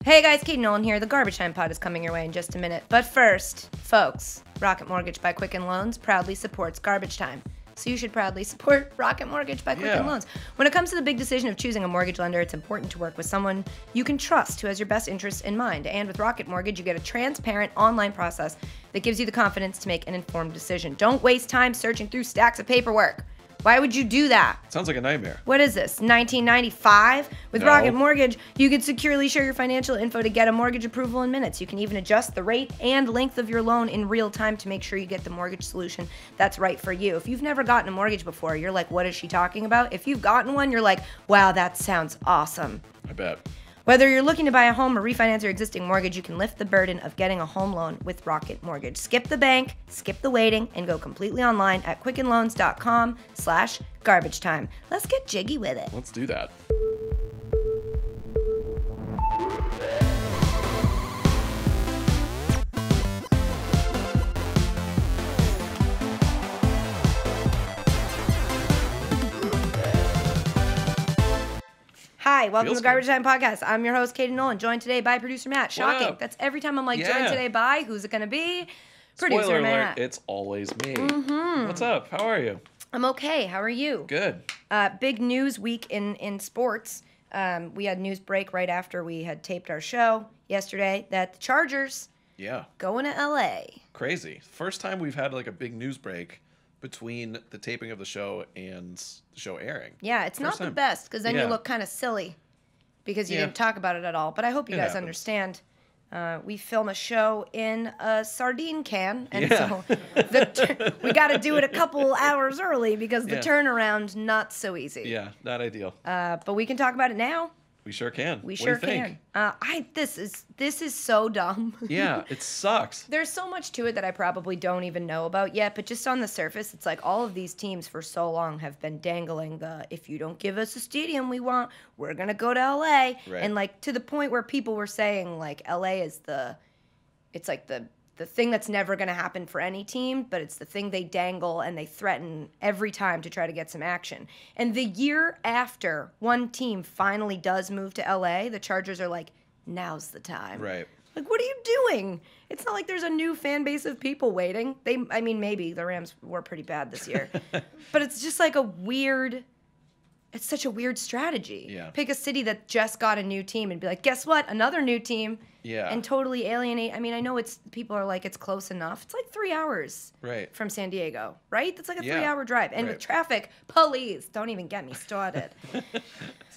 Hey guys, Kate and Nolan here. The Garbage Time Pod is coming your way in just a minute. But first, folks, Rocket Mortgage by Quicken Loans proudly supports Garbage Time. So you should proudly support Rocket Mortgage by Quicken Loans. When it comes to the big decision of choosing a mortgage lender, it's important to work with someone you can trust who has your best interests in mind. And with Rocket Mortgage, you get a transparent online process that gives you the confidence to make an informed decision. Don't waste time searching through stacks of paperwork. Why would you do that? Sounds like a nightmare. What is this, 1995? With Rocket Mortgage, you can securely share your financial info to get a mortgage approval in minutes. You can even adjust the rate and length of your loan in real time to make sure you get the mortgage solution that's right for you. If you've never gotten a mortgage before, you're like, what is she talking about? If you've gotten one, you're like, wow, that sounds awesome. I bet. Whether you're looking to buy a home or refinance your existing mortgage, you can lift the burden of getting a home loan with Rocket Mortgage. Skip the bank, skip the waiting, and go completely online at quickenloans.com/garbage time. Let's get jiggy with it. Let's do that. Hi, welcome Feels to the Garbage Time Podcast. I'm your host, Kate and Nolan, joined today by producer Matt. Shocking. That's every time I'm like, joined today by, who's it going to be? Producer Spoiler Matt. alert, it's always me. What's up? How are you? I'm okay. How are you? Good. Big news week in sports. We had news break right after we had taped our show yesterday that the Chargers going to L.A. Crazy. First time we've had like a big news break between the taping of the show and the show airing. Yeah, it's not the best because then you look kind of silly because you didn't talk about it at all. But I hope you guys understand. We film a show in a sardine can, and so we got to do it a couple hours early because the turnaround not so easy. Yeah, not ideal. But we can talk about it now. We sure can. We sure can. This is so dumb. Yeah, it sucks. There's so much to it that I probably don't even know about yet, but just on the surface, it's like all of these teams for so long have been dangling the, if you don't give us a stadium we want, we're going to go to LA. Right. And like to the point where people were saying like LA is it's like the thing that's never going to happen for any team, but it's the thing they dangle and they threaten every time to try to get some action. And the year after one team finally does move to LA, the Chargers are like, now's the time. Right. Like, what are you doing? It's not like there's a new fan base of people waiting. I mean, maybe the Rams were pretty bad this year, but it's just like it's such a weird strategy. Yeah. Pick a city that just got a new team and be like, guess what? Another new team. Yeah. And totally alienate. I mean, I know people are like, it's close enough. It's like 3 hours from San Diego, right? That's like a 3-hour drive. And with traffic, please, don't even get me started.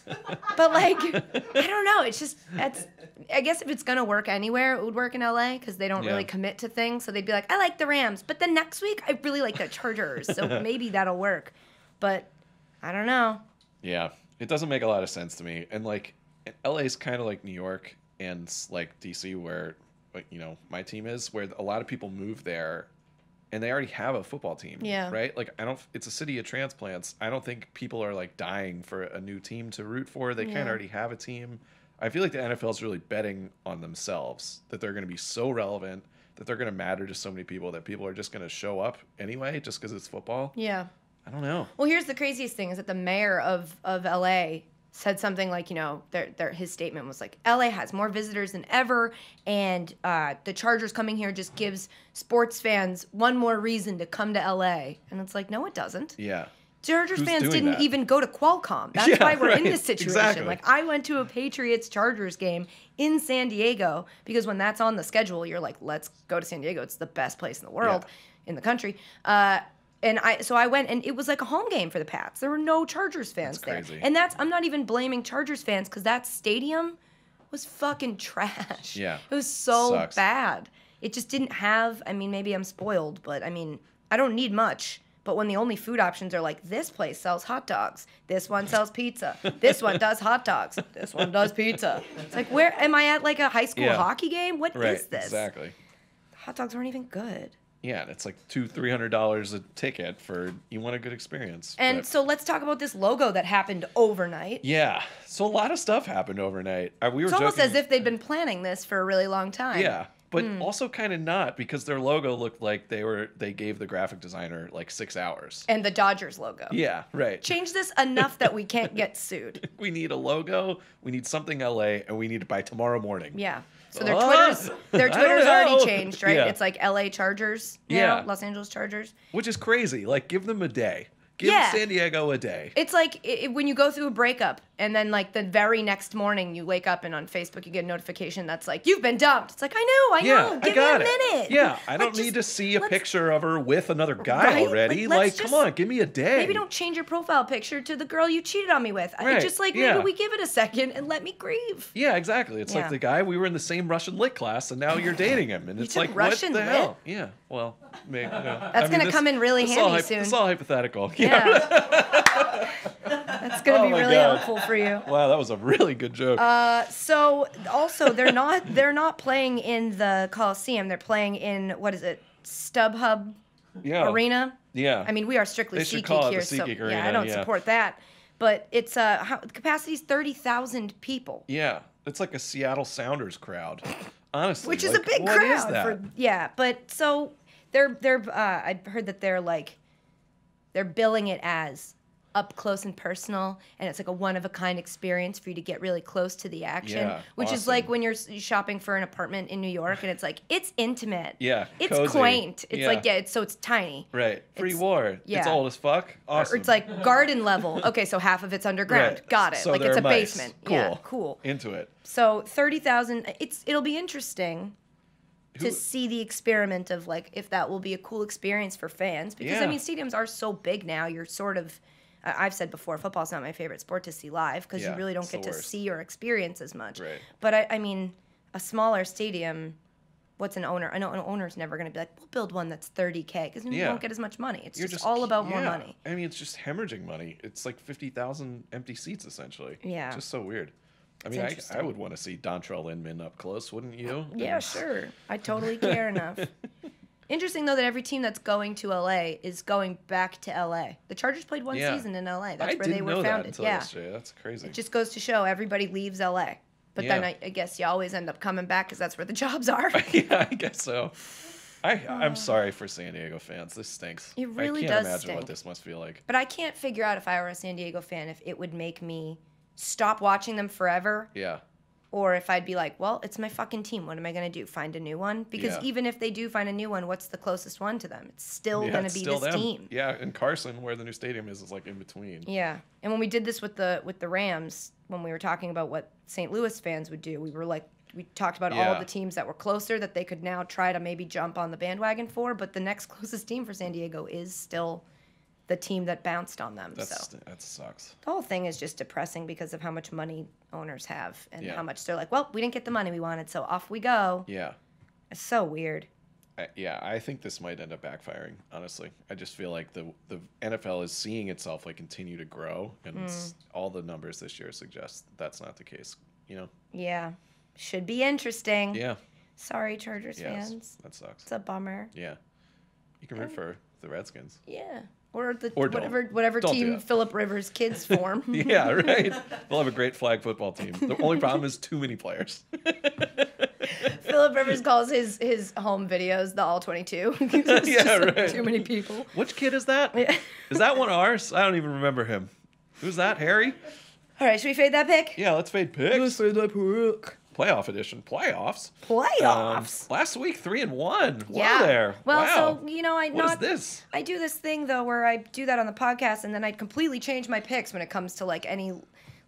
But like, I don't know. It's just, I guess if it's going to work anywhere, it would work in LA because they don't really commit to things. So they'd be like, I like the Rams. But then next week, I really like the Chargers. So maybe that'll work. But I don't know. Yeah. It doesn't make a lot of sense to me. And like, LA's kind of like New York and like DC where, you know, my team is, where a lot of people move there and they already have a football team. Yeah. Right? Like, it's a city of transplants. I don't think people are like dying for a new team to root for. They kind of already have a team. I feel like the NFL is really betting on themselves that they're going to be so relevant, that they're going to matter to so many people, that people are just going to show up anyway just because it's football. Yeah. I don't know. Well, here's the craziest thing is that the mayor of LA said something like, you know, his statement was like, LA has more visitors than ever, and the Chargers coming here just gives sports fans one more reason to come to LA. And it's like, no, it doesn't. Yeah. Chargers fans didn't even go to Qualcomm. That's why we're in this situation. Exactly. Like, I went to a Patriots-Chargers game in San Diego because when that's on the schedule, you're like, let's go to San Diego. It's the best place in the world, in the country. And I went, and it was like a home game for the Pats. There were no Chargers fans there. And I'm not even blaming Chargers fans because that stadium was fucking trash. Yeah. It was so bad. It just didn't have, I mean, maybe I'm spoiled, but I mean, I don't need much. But when the only food options are like, this place sells hot dogs, this one sells pizza, this one does hot dogs, this one does pizza. It's like, where am I at, like a high school hockey game? What is this? Exactly. The hot dogs aren't even good. Yeah, and it's like $200-300 a ticket for, you want a good experience. And so let's talk about this logo that happened overnight. Yeah, so a lot of stuff happened overnight. It's almost as if they'd been planning this for a really long time. Yeah. but also kind of not, because their logo looked like they gave the graphic designer like 6 hours. And the Dodgers logo. Yeah, right. Change this enough that we can't get sued. We need a logo, we need something LA, and we need it by tomorrow morning. Yeah. So their Twitter's already changed, right? Yeah. It's like LA Chargers now, Yeah. Los Angeles Chargers. Which is crazy. Like, give them a day. Give San Diego a day. It's like when you go through a breakup and then like the very next morning you wake up and on Facebook you get a notification that's like, you've been dumped. It's like, I know. Give me a minute. Yeah, I don't need to see a picture of her with another guy already. Like, come on, give me a day. Maybe don't change your profile picture to the girl you cheated on me with. Right. Just like, maybe we give it a second and let me grieve. Yeah, exactly. It's like the guy, we were in the same Russian lit class and now you're dating him. And it's like, Russian what the lit? hell? Yeah, well, maybe. That's going to come in really handy soon. It's all hypothetical. Yeah. That's going to be really helpful for you. Wow, that was a really good joke. So also they're not playing in the Coliseum. They're playing in, what is it? StubHub Arena. Yeah. I mean, we are strictly They should SeatGeek call it here, the so SeatGeek Arena, I don't support that. But it's the capacity's 30,000 people. Yeah, it's like a Seattle Sounders crowd. Honestly, which is a big crowd. What is that? But so they're I heard that they're billing it as up close and personal, and it's like a one-of-a-kind experience for you to get really close to the action, which is like when you're shopping for an apartment in New York, and it's like, it's intimate. Yeah, it's cozy. Quaint. It's like, it's tiny. Right. Pre-war. It's old as fuck. Awesome. Or it's like garden level. Okay, so half of it's underground. Right. Got it. So like, it's a mice. basement. Cool. Yeah, cool. Into it. So 30,000, it'll be interesting to see the experiment of like if that will be a cool experience for fans, because I mean, stadiums are so big now. You're sort of, I've said before, football's not my favorite sport to see live because you really don't get to see or experience as much. Right. But I mean, a smaller stadium, what's an owner? I know an owner's never going to be like, we'll build one that's $30K because you won't get as much money. It's just all about more money. I mean, it's just hemorrhaging money. It's like 50,000 empty seats essentially. Yeah. It's just so weird. I mean, I would want to see Dontrell Inman up close, wouldn't you? Yeah, sure. I totally care enough. Interesting, though, that every team that's going to LA is going back to LA. The Chargers played one season in LA. That's where they were founded. Yesterday. That's crazy. It just goes to show everybody leaves LA. But then I guess you always end up coming back because that's where the jobs are. Yeah, I guess so. I'm sorry for San Diego fans. This stinks. It really I can't does imagine stink. what this must feel like. But I can't figure out if I were a San Diego fan if it would make me stop watching them forever. Yeah. Or if I'd be like, well, it's my fucking team. What am I going to do? Find a new one? Because even if they do find a new one, what's the closest one to them? It's still going to be this team. Yeah, and Carson, where the new stadium is like in between. Yeah. And when we did this with the Rams, when we were talking about what St. Louis fans would do, we talked about all of the teams that were closer that they could now try to maybe jump on the bandwagon for, but the next closest team for San Diego is still the team that bounced on them. That sucks. The whole thing is just depressing because of how much money owners have and how much they're like, well, we didn't get the money we wanted, so off we go. Yeah. It's so weird. I think this might end up backfiring, honestly. I just feel like the NFL is seeing itself like continue to grow, and all the numbers this year suggest that's not the case, you know? Yeah. Should be interesting. Yeah. Sorry, Chargers fans. That sucks. It's a bummer. Yeah. You can root for the Redskins. Yeah. Or don't. whatever Don't team Philip Rivers' kids form. Yeah, right. They'll have a great flag football team. The only problem is too many players. Philip Rivers calls his home videos the All 22. Yeah, right. Too many people. Which kid is that? Is that one of ours? I don't even remember him. Who's that, Harry? All right, should we fade that pick? Yeah, let's fade picks. Let's fade that pick. Playoff edition. Playoffs. Last week, 3-1. Yeah. Wow there. Well, wow. so, you know, What is this? I do this thing, though, where I do that on the podcast, and then I'd completely change my picks when it comes to, like, any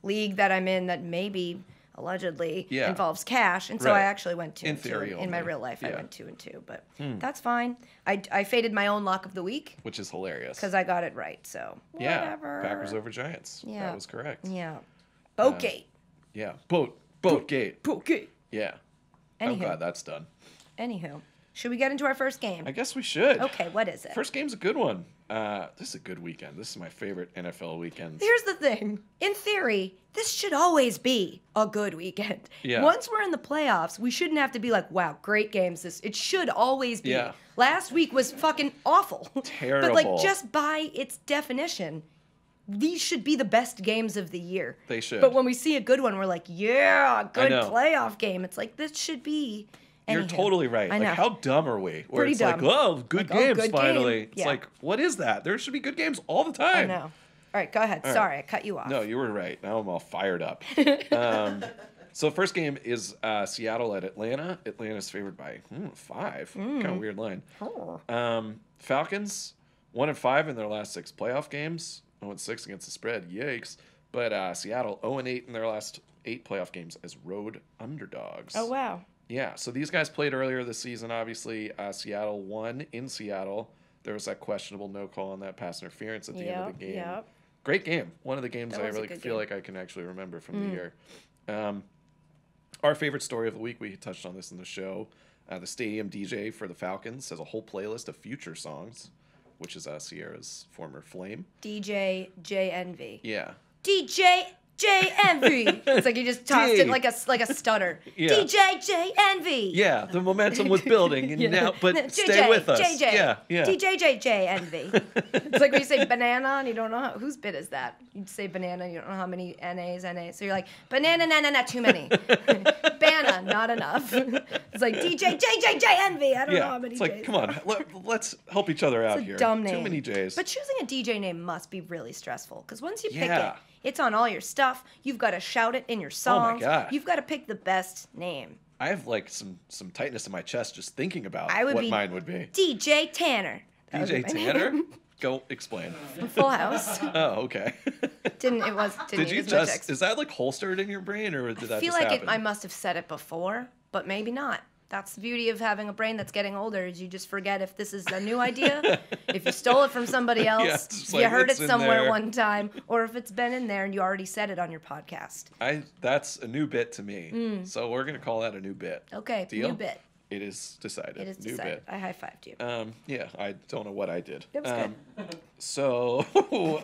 league that I'm in that maybe, allegedly, involves cash. And so I actually went 2 and 2. In my real life, I went 2 and 2. But that's fine. I faded my own lock of the week. Which is hilarious. Because I got it right, so whatever. Packers over Giants. Yeah. That was correct. Yeah. Boatgate. Yeah. Boatgate. Boatgate. Yeah. Anywho. I'm glad that's done. Anywho. Should we get into our first game? I guess we should. Okay, what is it? First game's a good one. This is a good weekend. This is my favorite NFL weekend. Here's the thing. In theory, this should always be a good weekend. Yeah. Once we're in the playoffs, we shouldn't have to be like, wow, great games. It should always be. Yeah. Last week was fucking awful. Terrible. But like just by its definition, these should be the best games of the year. They should. But when we see a good one, we're like, yeah, good know. playoff game. It's like, this should be You're totally right. I know. Like, how dumb are we? Where Pretty it's dumb. like, oh, good games good finally. game. It's like, what is that? There should be good games all the time. I know. All right, go ahead. Sorry, I cut you off. No, you were right. Now I'm all fired up. So the first game is Seattle at Atlanta. Atlanta's favored by 5. Kind of weird line. Oh. Falcons 1-5 in their last 6 playoff games. 0-6 against the spread. Yikes. But Seattle 0-8 in their last 8 playoff games as road underdogs. Oh, wow. Yeah, so these guys played earlier this season, obviously. Seattle won in Seattle. There was that questionable no call on that pass interference at the end of the game. Yep. Great game. One of the games I really feel like I can actually remember from the year. Our favorite story of the week, we touched on this in the show. The stadium DJ for the Falcons has a whole playlist of future songs, which is Sierra's former flame. DJ JNV. Yeah. DJ JNV. It's like you just tossed it like a stutter. Yeah. DJ JNV. Yeah, the momentum was building, and now, but stay with us. JJ. Yeah. DJ JNV. It's like when you say banana and you don't know whose bit is that. You'd say banana, you don't know how many NAs. So you're like, banana, not too many. Banana, not enough. It's like DJ JNV. I don't know how many it's like, J's. come on, let's help each other out It's a here. dumb name. Too many J's. But choosing a DJ name must be really stressful because once you pick Yeah. it, it's on all your stuff. You've got to shout it in your songs. God. You've got to pick the best name. I have like some tightness in my chest just thinking about I would what be mine would be. DJ Tanner. That would DJ be my Tanner? name. Go explain. Full House. Oh, okay. Didn't Did you use much just, is that like holstered in your brain or did that I feel just like happen? I must have said it before, but maybe not. That's the beauty of having a brain that's getting older is you just forget if this is a new idea, if you stole it from somebody else, it's if you like, heard it it's in somewhere there. one time, or if it's been in there and you already said it on your podcast. That's a new bit to me. So we're going to call that a new bit. Okay, Deal? new bit. It is decided. It is New decided. bit. I high-fived you. Yeah, I don't know what I did. It was good. So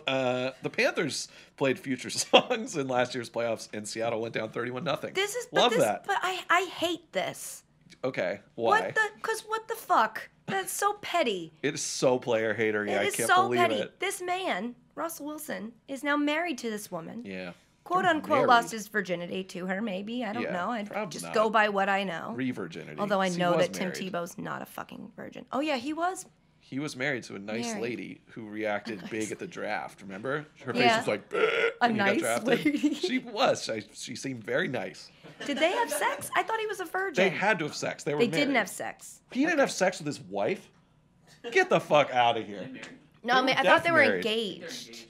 the Panthers played future songs in last year's playoffs, and Seattle went down 31-0. Love that. But I hate this. Okay, why? Because what the fuck? That's so petty. It is so player hater. Yeah, It I is can't so believe petty. it. This man, Russell Wilson, is now married to this woman. Yeah. Quote They're unquote married. lost his virginity to her, maybe. I don't Yeah, know. I probably just not. go by what I know. Re-virginity. Although I He know was that Tim married. Tebow's not a fucking virgin. Oh yeah, he was. He was married to a nice Married. lady who reacted big at the draft. Remember? Her Yeah. face was like, "Bleh," A when he got nice drafted. lady. She was. She seemed very nice. Did they have sex? I thought he was a virgin. They had to have sex. They were They married. didn't have sex. He didn't have sex with his wife? Get the fuck out of here. No, They I were thought they were married. engaged.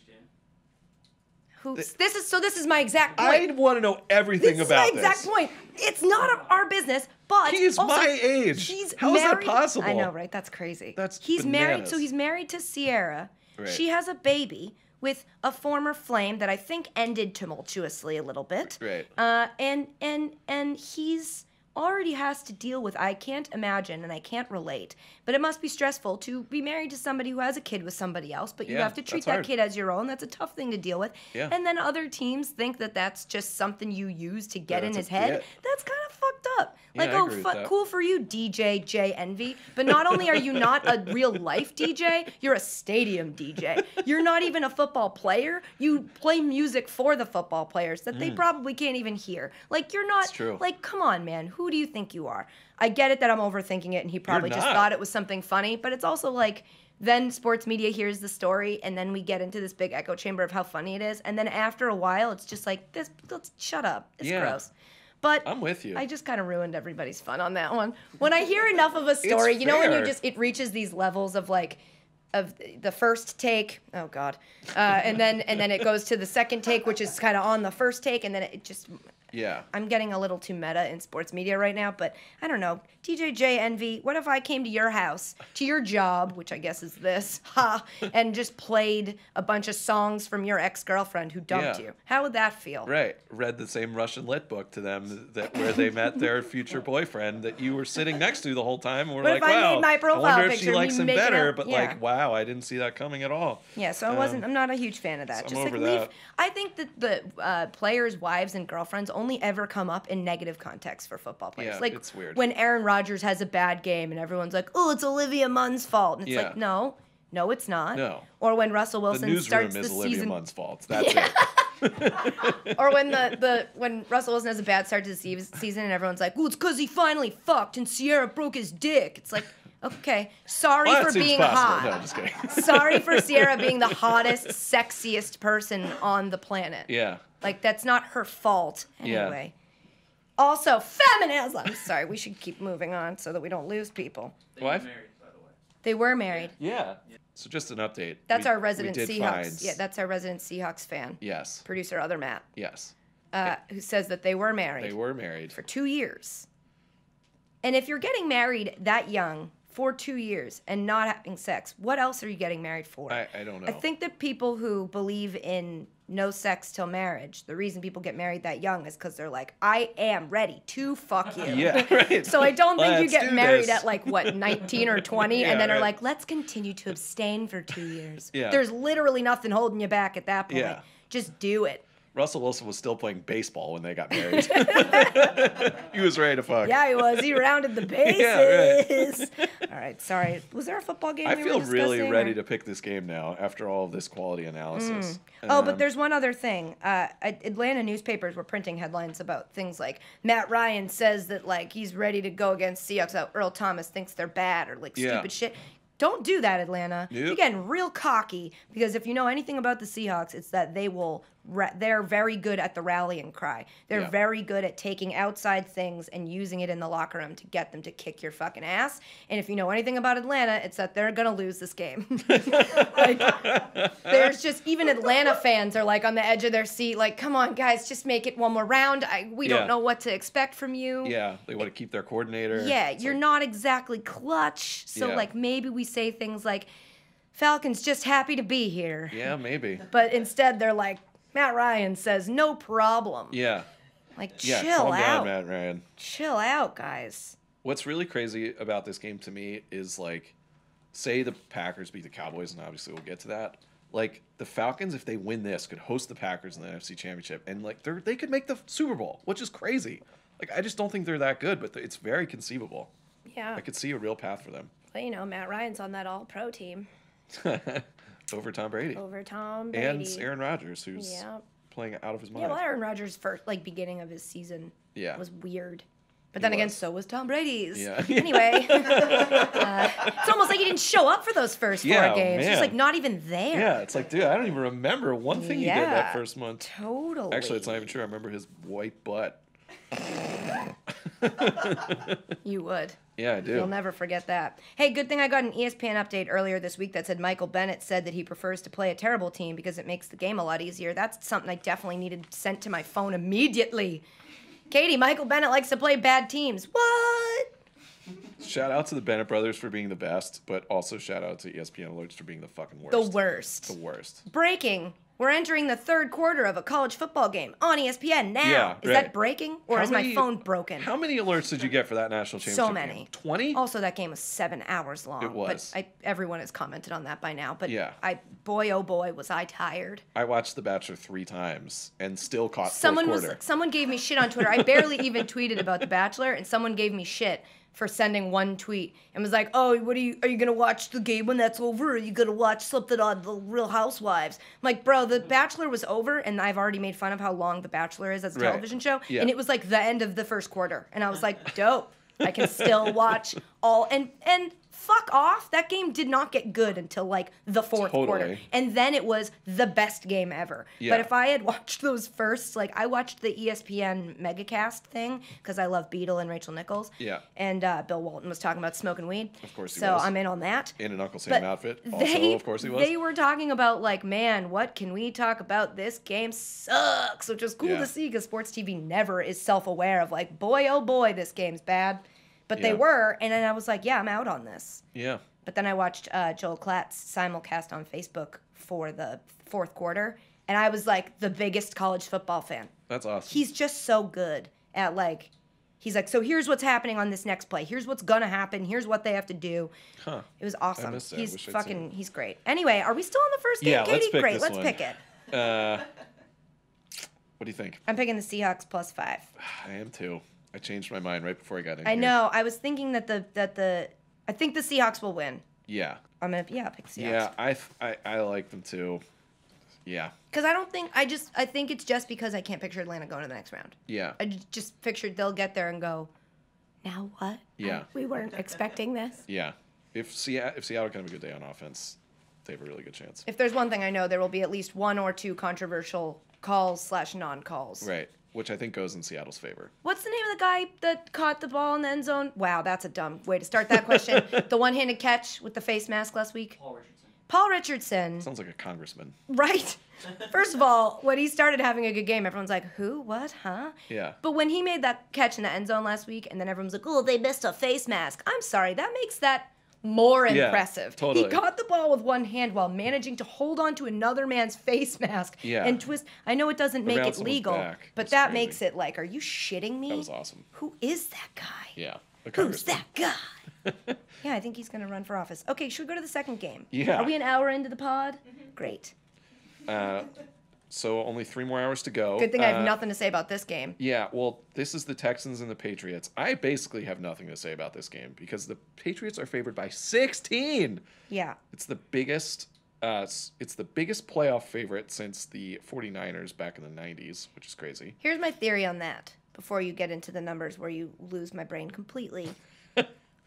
This is my exact point. I want to know everything This about is my exact this. point. It's not our business, but He's also, my age. He's How is that married. possible? I know, right? That's crazy. He's married. So bananas. he's married to Sierra. Right. She has a baby with a former flame that I think ended tumultuously a little bit. Right. And he's already has to deal with, I can't imagine and I can't relate, but it must be stressful to be married to somebody who has a kid with somebody else, but you Yeah, have to treat that's that hard. kid as your own. That's a tough thing to deal with. Yeah. And then other teams think that that's just something you use to get in That's his a head. bit. That's kind of fucked up. Yeah, Like, I oh, agree with that. cool for you, DJ J Envy. But not only are you not a real life DJ, you're a stadium DJ. You're not even a football player. You play music for the football players that they probably can't even hear. Like, you're not, It's true. like, come on, man. Who do you think you are? I get it that I'm overthinking it and he probably just not. thought it was something funny, but it's also like, then sports media hears the story and then we get into this big echo chamber of how funny it is. And then after a while, it's just like, let's shut up. It's Yeah. gross. But I'm with you. I just kind of ruined everybody's fun on that one. When I hear enough of a story, you know, when you fair. just, it reaches these levels of like, of the first take, oh God, and then it goes to the second take, which is kind of on the first take, and then it just, Yeah. I'm getting a little too meta in sports media right now, but I don't know. DJ J Envy, what if I came to your house, to your job, which I guess is this, and just played a bunch of songs from your ex-girlfriend who dumped Yeah. you? How would that feel? Right. Read the same Russian lit book to them that where they met their future boyfriend that you were sitting next to the whole time. And we're What like, if I wow, made my profile I wonder if picture she of likes me him making better. out- But yeah. like, wow, I didn't see that coming at all. Yeah, so I'm not a huge fan of that. I'm Just like over leave. that. I think that the players' wives and girlfriends only ever come up in negative context for football players. Yeah, like it's weird. when Aaron Rodgers has a bad game and everyone's like, "Oh, it's Olivia Munn's fault," and it's Yeah. like, no, it's not. No. Or when Russell The Wilson newsroom starts is the Olivia season. Munn's fault. That's it. Or when when Russell Wilson has a bad start to the season and everyone's like, well, it's because he finally fucked and Sierra broke his dick. It's like, okay, sorry for being hot. No, I'm just kidding. Sorry for Sierra being the hottest, sexiest person on the planet. Yeah. Like, that's not her fault anyway. Yeah. Also, feminism. Sorry, we should keep moving on so that we don't lose people. They were married, by the way. They were married. Yeah. So just an update. That's our resident Seahawks. Yeah, that's our resident Seahawks fan. Yes. Producer Other Matt. Yes. Who says that they were married. They were married. For 2 years. And if you're getting married that young for 2 years and not having sex, what else are you getting married for? I don't know. I think that people who believe in no sex till marriage, the reason people get married that young is because they're like, I am ready to fuck you. Yeah, right. So I don't think you get married this. at like, what, 19 or 20, Yeah, and then right. are like, let's continue to abstain for 2 years. Yeah. There's literally nothing holding you back at that point. Yeah. Just do it. Russell Wilson was still playing baseball when they got married. He was ready to fuck. Yeah, he was. He rounded the bases. Yeah, right. All right, sorry. Was there a football game I we feel were really discussing, ready or? to pick this game now after all of this quality analysis. Oh, but there's one other thing. Atlanta newspapers were printing headlines about things like Matt Ryan says that like he's ready to go against Seahawks. Earl Thomas thinks they're bad or like stupid shit. Don't do that, Atlanta. Nope. You're getting real cocky because if you know anything about the Seahawks, it's that they will. They're very good at the rallying cry. They're very good at taking outside things and using it in the locker room to get them to kick your fucking ass. And if you know anything about Atlanta, it's that they're gonna lose this game. Like, there's just even Atlanta fans are like on the edge of their seat, like, come on, guys, just make it one more round. We don't know what to expect from you. Yeah, they want to keep their coordinator. Yeah, It's you're like, not exactly clutch. So like maybe we say things like, Falcons just happy to be here. Yeah, maybe. But instead they're like, Matt Ryan says, no problem. Yeah. Like, Yeah, chill calm out. down, Matt Ryan. Chill out, guys. What's really crazy about this game to me is, like, say the Packers beat the Cowboys, and obviously we'll get to that. Like, the Falcons, if they win this, could host the Packers in the NFC Championship, and, like, they could make the Super Bowl, which is crazy. Like, I just don't think they're that good, but it's very conceivable. Yeah. I could see a real path for them. Well, you know, Matt Ryan's on that all-pro team. Over Tom Brady. Over Tom Brady. And Aaron Rodgers, who's playing out of his mind. Yeah, well, Aaron Rodgers' first, like, beginning of his season was weird. But then He again, was. so was Tom Brady's. Yeah. Anyway, it's almost like he didn't show up for those first 4 games. He's man. like not even there. Yeah, it's like, dude, I don't even remember one thing he did that first month. Totally. Actually, it's not even true. I remember his white butt. You would. Yeah, I do. You'll never forget that. Hey, good thing I got an ESPN update earlier this week that said Michael Bennett said that he prefers to play a terrible team because it makes the game a lot easier. That's something I definitely needed sent to my phone immediately. Katie, Michael Bennett likes to play bad teams. What? Shout out to the Bennett brothers for being the best, but also shout out to ESPN Alerts for being the fucking worst. The worst. The worst. Breaking. We're entering the third quarter of a college football game on ESPN now. Yeah, Is that breaking or is my phone broken? How many alerts did you get for that national championship So many. game? 20? Also, that game was 7 hours long. It was. But everyone has commented on that by now. But Yeah. boy, oh boy, was I tired. I watched The Bachelor 3 times and still caught Someone fourth quarter. Someone gave me shit on Twitter. I barely even tweeted about The Bachelor, and someone gave me shit for sending one tweet and was like, "Oh, are you gonna watch the game when that's over? Or are you gonna watch something on The Real Housewives?" I'm like, bro, The Bachelor was over, and I've already made fun of how long The Bachelor is as a television show, and it was like the end of the first quarter, and I was like, dope. I can still watch all and fuck off. That game did not get good until like the fourth quarter. And then it was the best game ever. Yeah. But if I had watched those first, like I watched the ESPN Megacast thing because I love Beadle and Rachel Nichols. Yeah. And Bill Walton was talking about smoking weed. Of course he so was. I'm in on that. In an Uncle Sam outfit. Also, of course he was. They were talking about like, man, what can we talk about? This game sucks, which was cool to see because sports TV never is self-aware of like, boy, oh boy, this game's bad. But they were, and then I was like, yeah, I'm out on this. Yeah. But then I watched Joel Klatt's simulcast on Facebook for the fourth quarter, and I was like the biggest college football fan. That's awesome. He's just so good at like, he's like, so here's what's happening on this next play. Here's what's gonna happen. Here's what they have to do. Huh. It was awesome. I missed it. I He's wish I'd fucking, seen it. he's great. Anyway, are we still on the first game, Yeah, Katie? let's pick Great, this let's one. pick it. What do you think? I'm picking the Seahawks +5. I am too. I changed my mind right before I got in I here. know. I was thinking that I think the Seahawks will win. Yeah. I'll pick Seahawks. Yeah, I like them too. Yeah. Because I think it's just because I can't picture Atlanta going to the next round. Yeah. I just pictured they'll get there and go, now what? Yeah. We weren't expecting this. Yeah. If Seattle can have a good day on offense, they have a really good chance. If there's one thing I know, there will be at least one or two controversial calls / non-calls. Right. Which I think goes in Seattle's favor. What's the name of the guy that caught the ball in the end zone? Wow, that's a dumb way to start that question. The one-handed catch with the face mask last week? Paul Richardson. Sounds like a congressman. Right. First of all, when he started having a good game, everyone's like, who? What? Huh? Yeah. But when he made that catch in the end zone last week, and then everyone's like, oh, they missed a face mask. I'm sorry. That makes that more impressive. Totally. He caught the ball with one hand while managing to hold on to another man's face mask and twist. I know it doesn't make it legal, but that makes it like, are you shitting me? That was awesome. Who is that guy? Yeah. Who's that guy? Yeah, I think he's going to run for office. Okay, should we go to the second game? Yeah. Are we an hour into the pod? Great. So only 3 more hours to go. Good thing I have nothing to say about this game. Yeah, well, this is the Texans and the Patriots. I basically have nothing to say about this game because the Patriots are favored by 16. Yeah. It's the biggest playoff favorite since the 49ers back in the 90s, which is crazy. Here's my theory on that before you get into the numbers where you lose my brain completely.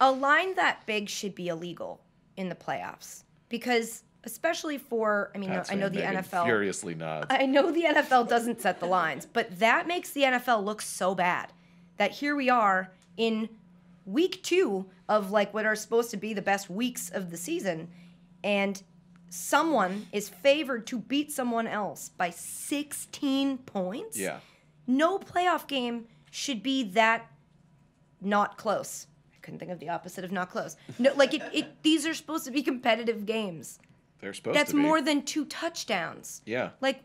A line that big should be illegal in the playoffs because especially for, I know the NFL furiously nods. I know the NFL doesn't set the lines, but that makes the NFL look so bad that here we are in week 2 of like what are supposed to be the best weeks of the season, and someone is favored to beat someone else by 16 points. Yeah. No playoff game should be that not close. I couldn't think of the opposite of not close. No, like these are supposed to be competitive games. They're supposed to be. That's more than 2 touchdowns. Yeah. Like,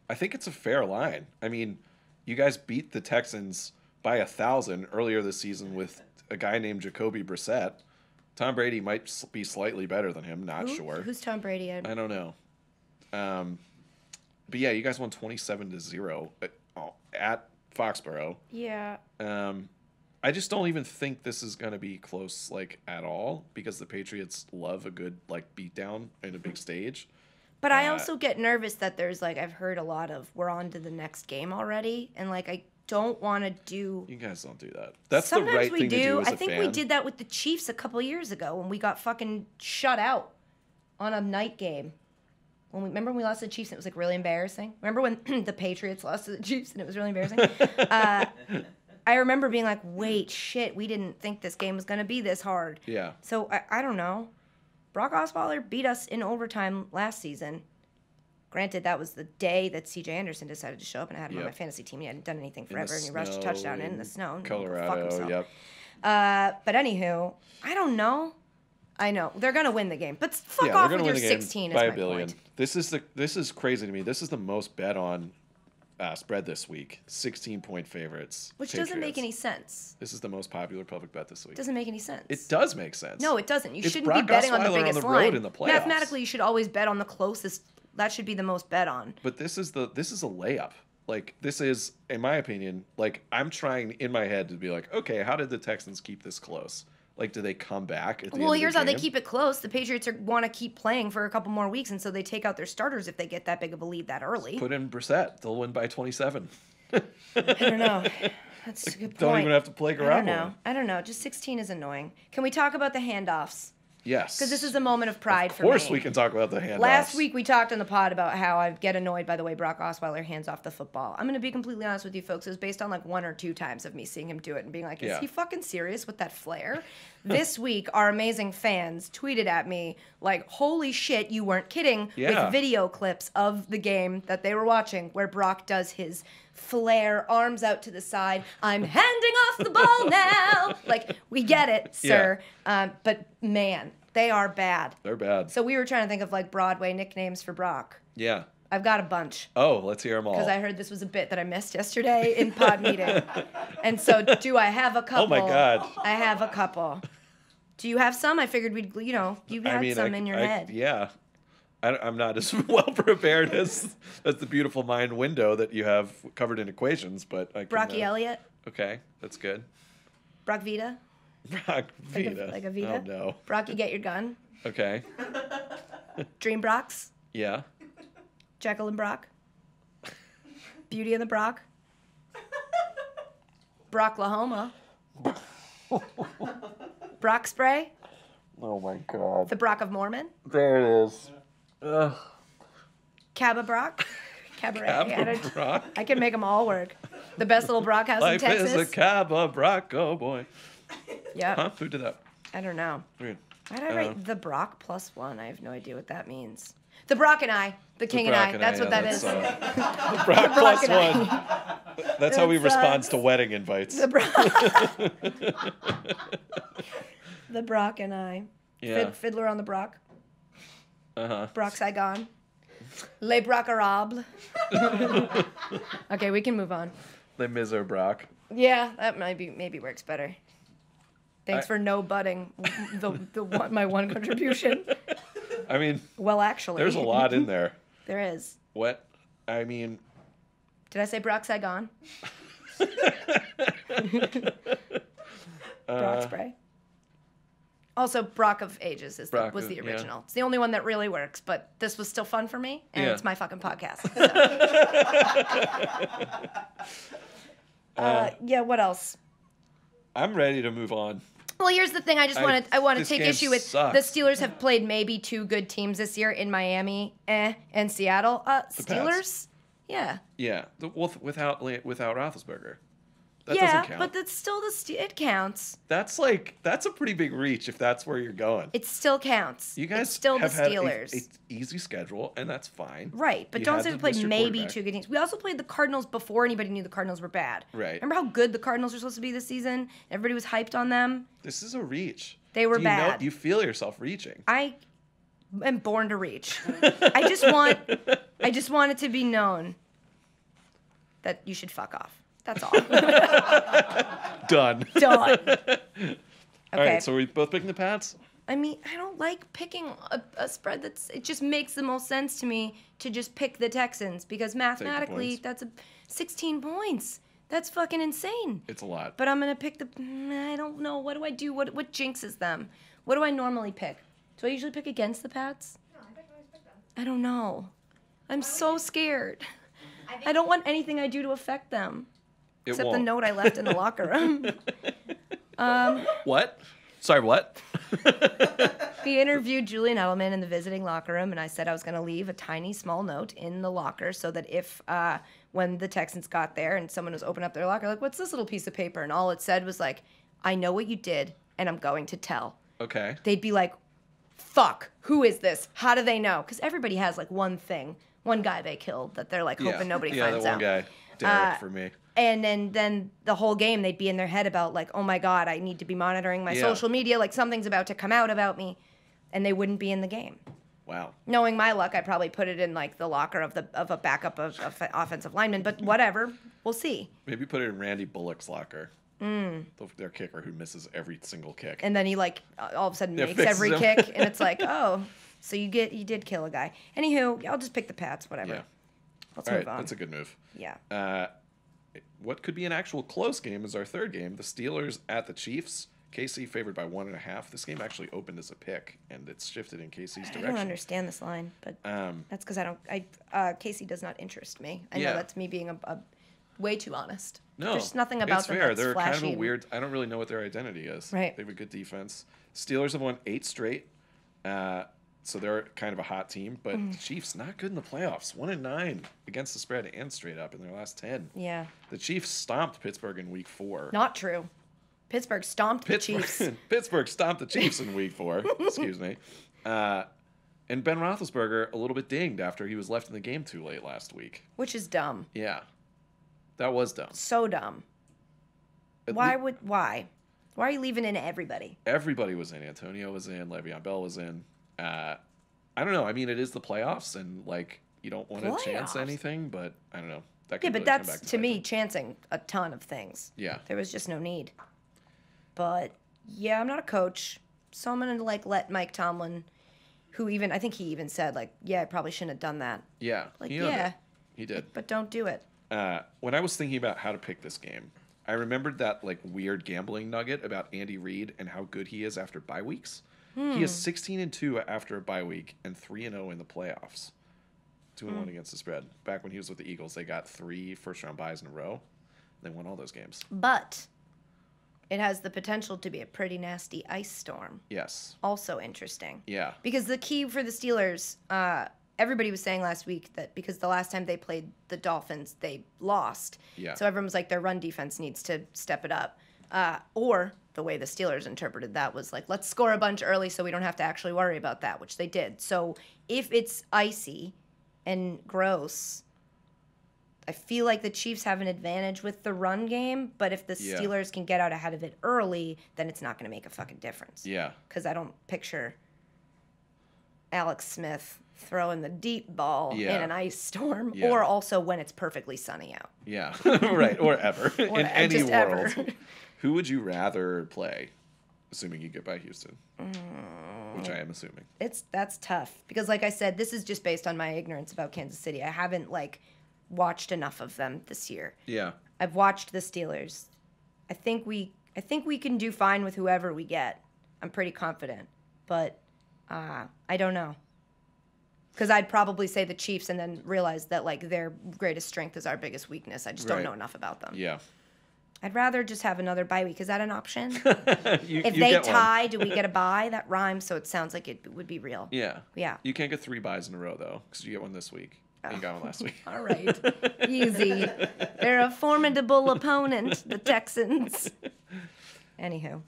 I think it's a fair line. I mean, you guys beat the Texans by 1,000 earlier this season with a guy named Jacoby Brissett. Tom Brady might be slightly better than him. Not sure. Who's Tom Brady? I don't know. But yeah, you guys won 27-0 at Foxborough. Yeah. I just don't even think this is going to be close, like, at all, because the Patriots love a good, like, beatdown in a big stage. But I also get nervous that there's, like, I've heard a lot of, we're on to the next game already, and, like, I don't want to do... You guys don't do that. That's the right thing to do as a fan. I think we did that with the Chiefs a couple of years ago when we got fucking shut out on a night game. Remember when we lost to the Chiefs and it was, like, really embarrassing? Remember when the Patriots lost to the Chiefs and it was really embarrassing? I remember being like, wait, shit, we didn't think this game was going to be this hard. Yeah. So, I don't know. Brock Osweiler beat us in overtime last season. Granted, that was the day that C.J. Anderson decided to show up, and I had him on my fantasy team. He hadn't done anything forever, and he rushed a touchdown in the snow. Colorado, yep. But anywho, I don't know. I know. They're going to win the game. But fuck off with your 16 by is my $1 billion. point. This is crazy to me. This is the most bet on spread this week. 16-point favorites. Which doesn't make any sense. This is the most popular public bet this week. Doesn't make any sense. It does make sense. No, it doesn't. You it's shouldn't Brock be betting Osweiler on the biggest on the line. road in the playoffs. Mathematically, you should always bet on the closest. That should be the most bet on. But this is a layup. Like, this is, in my opinion, like, I'm trying in my head to be like, okay, how did the Texans keep this close? Like, do they come back at the end of the here's how they game? keep it close. The Patriots want to keep playing for a couple more weeks, and so they take out their starters if they get that big of a lead that early. Put in Brissett. They'll win by 27. I don't know. That's a good point. Don't even have to play Garoppolo. I don't know. Just 16 is annoying. Can we talk about the handoffs? Yes. Because this is a moment of pride for me. Of course we can talk about the handoffs. Last week we talked on the pod about how I get annoyed by the way Brock Osweiler hands off the football. I'm going to be completely honest with you folks. It was based on like 1 or 2 times of me seeing him do it and being like, is he fucking serious with that flair? This week, our amazing fans tweeted at me like, holy shit, you weren't kidding, with video clips of the game that they were watching where Brock does his flair, arms out to the side. I'm handing off the ball now. Like, we get it, sir. But man, they are bad. They're bad. So we were trying to think of like Broadway nicknames for Brock. Yeah. I've got a bunch. Oh, let's hear them all. Because I heard this was a bit that I missed yesterday in pod meeting. And so do I have a couple? Oh my God. I have a couple. Do you have some? I figured we'd, you had some in your head. Yeah. I'm not as well prepared as the beautiful mind window that you have covered in equations, but I can... Brocky Elliott. Okay, that's good. Brock Vita. Brock Vita. Like a Vita? Oh, no. Brocky, get your gun. Okay. Dream Brocks. Yeah. Jekyll and Brock. Beauty and the Brock. Brocklahoma. Brock spray. Oh my God. The Brock of Mormon. There it is. Ugh. Cabba Brock. Cabaret. Cabba Brock. I can make them all work. The best little Brock house in Texas. Life is a Cabba Brock, oh boy. Yeah. Huh? Who did that? I don't know. Weird. Why did I write the Brock +1? I have no idea what that means. The Brock and I. The King and I. That's what that is. The Brock +1. That's how we respond to wedding invites. The Brock. The Brock and I. Yeah. Fiddler on the Brock. Uh-huh. Brock Saigon. Les Brock Arables. Okay, we can move on. Les Miserables. Yeah, that maybe works better. Thanks for no butting my one contribution. I mean, well, actually, there's a lot in there. There is. What? I mean, did I say Brock Saigon? Brock spray. Also, Brock of Ages was the original. Yeah. It's the only one that really works, but this was still fun for me, and it's my fucking podcast. So. Yeah, what else? I'm ready to move on. Well, here's the thing. I want to take issue with the Steelers have played maybe 2 good teams this year in Miami, and Seattle. Steelers, yeah. Yeah, without Roethlisberger. That yeah, doesn't count. But that's still it counts. That's a pretty big reach if that's where you're going. It still counts. You guys it's still have the Steelers. Had a easy schedule, and that's fine. Right, but don't say we played maybe 2 good teams. We also played the Cardinals before anybody knew the Cardinals were bad. Right. Remember how good the Cardinals were supposed to be this season? Everybody was hyped on them. This is a reach. They were bad. You feel yourself reaching. I am born to reach. I just want it to be known that you should fuck off. That's all. Done. Okay. All right, so are we both picking the Pats? I mean, I don't like picking a spread it just makes the most sense to me to just pick the Texans because mathematically that's 16 points. That's fucking insane. It's a lot. But I'm going to pick I don't know. What do I do? What jinxes them? What do I normally pick? Do I usually pick against the Pats? No, I always pick them. I don't know. I'm so scared. I don't want anything I do to affect them. Except the note I left in the locker room. What? Sorry, what? We interviewed Julian Edelman in the visiting locker room, and I said I was going to leave a tiny, small note in the locker so that if, when the Texans got there and someone was opening up their locker, like, what's this little piece of paper? And all it said was like, I know what you did, and I'm going to tell. Okay. They'd be like, fuck, who is this? How do they know? Because everybody has, like, one guy they killed that they're, like, hoping nobody finds out. Yeah, that one guy. Derek, for me. And then the whole game, they'd be in their head about, like, oh, my God, I need to be monitoring my social media. Like, something's about to come out about me. And they wouldn't be in the game. Wow. Knowing my luck, I'd probably put it in, like, the locker of a backup of offensive lineman. But whatever. We'll see. Maybe put it in Randy Bullock's locker. Their kicker who misses every single kick. And then he, like, all of a sudden makes every kick. And it's like, oh, so you did kill a guy. Anywho, I'll just pick the Pats, whatever. Yeah. Let's move on. That's a good move. Yeah. What could be an actual close game is our third game. The Steelers at the Chiefs. KC favored by 1.5. This game actually opened as a pick, and it's shifted in KC's direction. I don't understand this line, but that's because KC does not interest me. I know that's me being a way too honest. No, there's nothing about it's them fair. that's They're flashy. kind of a weird. I don't really know what their identity is. Right. They have a good defense. Steelers have won 8 straight. So they're kind of a hot team, but the Chiefs not good in the playoffs. 1-9 against the spread and straight up in their last 10. Yeah. The Chiefs stomped Pittsburgh in Week 4. Not true. Pittsburgh stomped the Chiefs. Pittsburgh stomped the Chiefs in Week 4. Excuse me. And Ben Roethlisberger a little bit dinged after he was left in the game too late last week. Which is dumb. Yeah. That was dumb. So dumb. Why? Why are you leaving in everybody? Everybody was in. Antonio was in. Le'Veon Bell was in. I don't know. I mean, it is the playoffs, and like you don't want to chance anything, but I don't know. That could but that's to me chancing a ton of things. Yeah, there was just no need. But yeah, I'm not a coach, so I'm gonna let Mike Tomlin, who I think he even said I probably shouldn't have done that. Yeah, he did. But don't do it. When I was thinking about how to pick this game, I remembered that weird gambling nugget about Andy Reid and how good he is after bye weeks. He is 16-2 after a bye week and 3-0 in the playoffs. 2-1 against the spread. Back when he was with the Eagles, they got 3 first-round buys in a row. They won all those games. But it has the potential to be a pretty nasty ice storm. Yes. Also interesting. Yeah. Because the key for the Steelers, everybody was saying last week that because the last time they played the Dolphins, they lost. Yeah. So everyone was like, their run defense needs to step it up. Or the way the Steelers interpreted that was like, let's score a bunch early so we don't have to actually worry about that, which they did. So if it's icy and gross, I feel like the Chiefs have an advantage with the run game, but if the Steelers can get out ahead of it early, then it's not going to make a fucking difference. Yeah. Because I don't picture Alex Smith throwing the deep ball in an ice storm, or also when it's perfectly sunny out. Yeah, right, or ever. Or in any world. ever. Who would you rather play, assuming you get by Houston? Which I am assuming. That's tough. Because like I said, this is just based on my ignorance about Kansas City. I haven't, watched enough of them this year. Yeah. I've watched the Steelers. I think we can do fine with whoever we get. I'm pretty confident. But I don't know. Because I'd probably say the Chiefs and then realize that, their greatest strength is our biggest weakness. I just don't know enough about them. Yeah. I'd rather just have another bye week. Is that an option? you if they tie, do we get a bye? That rhymes, so it sounds like it would be real. Yeah. Yeah. You can't get 3 buys in a row, though, because you get one this week. And you got one last week. All right. Easy. They're a formidable opponent, the Texans. Anywho.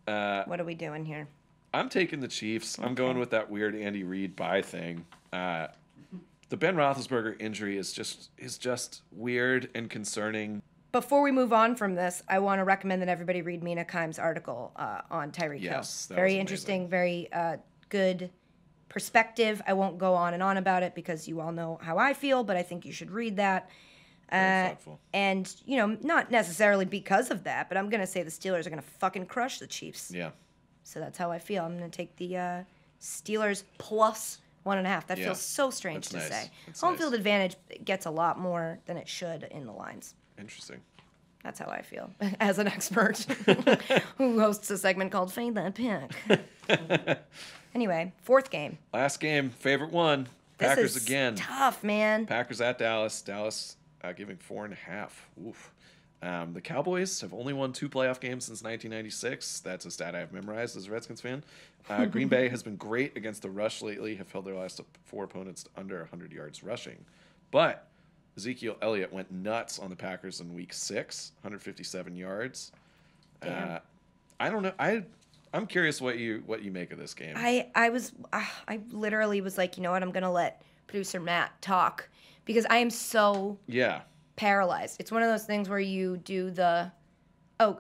What are we doing here? I'm taking the Chiefs. I'm going with that weird Andy Reid bye thing. The Ben Roethlisberger injury is just weird and concerning. Before we move on from this, I want to recommend that everybody read Mina Kimes' article on Tyreek Hill. Very interesting, very good perspective. I won't go on and on about it because you all know how I feel, but I think you should read that. Very thoughtful. And, not necessarily because of that, but I'm going to say the Steelers are going to fucking crush the Chiefs. Yeah. So that's how I feel. I'm going to take the Steelers plus 1.5. That feels so strange to say. Home field advantage gets a lot more than it should in the lines. Interesting. That's how I feel as an expert who hosts a segment called Fade That Pick. Anyway, 4th game. Last game, favorite one. Packers this is again. Tough, man. Packers at Dallas. Dallas giving 4.5. Oof. The Cowboys have only won 2 playoff games since 1996. That's a stat I have memorized as a Redskins fan. Green Bay has been great against the rush lately, have held their last 4 opponents to under 100 yards rushing. But Ezekiel Elliott went nuts on the Packers in week 6, 157 yards. I don't know. I'm curious what you make of this game. I literally was like, you know what? I'm going to let producer Matt talk because I am so paralyzed. It's one of those things where you do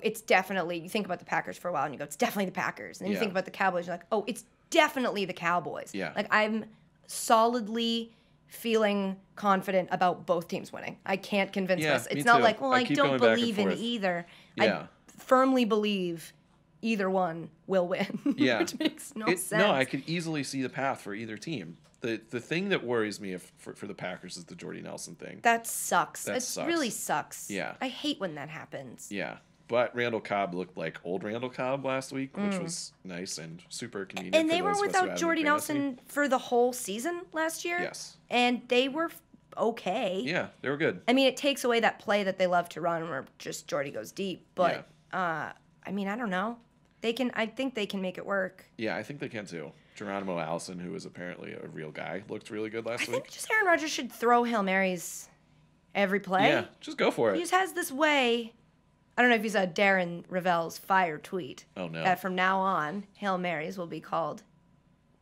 it's definitely, you think about the Packers for a while and you go, it's definitely the Packers. And then you think about the Cowboys, you're like, oh, it's definitely the Cowboys. Yeah. I'm solidly feeling confident about both teams winning. I can't convince us. It's not like, well, I don't believe in either. Yeah. I firmly believe either one will win. Yeah. Which makes no sense. No, I could easily see the path for either team. The thing that worries me for the Packers is the Jordy Nelson thing. That sucks. That sucks. Really sucks. Yeah. I hate when that happens. Yeah. But Randall Cobb looked like old Randall Cobb last week, which was nice and super convenient. And they were without Jordy Nelson for the whole season last year. Yes. And they were okay. Yeah, they were good. I mean, it takes away that play that they love to run where just Jordy goes deep. But, I don't know. I think they can make it work. Yeah, I think they can too. Geronimo Allison, who is apparently a real guy, looked really good last week. I think just Aaron Rodgers should throw Hail Marys every play. Yeah, just go for it. He just has this way. I don't know if you saw Darren Ravel's fire tweet. Oh, no. That from now on, Hail Marys will be called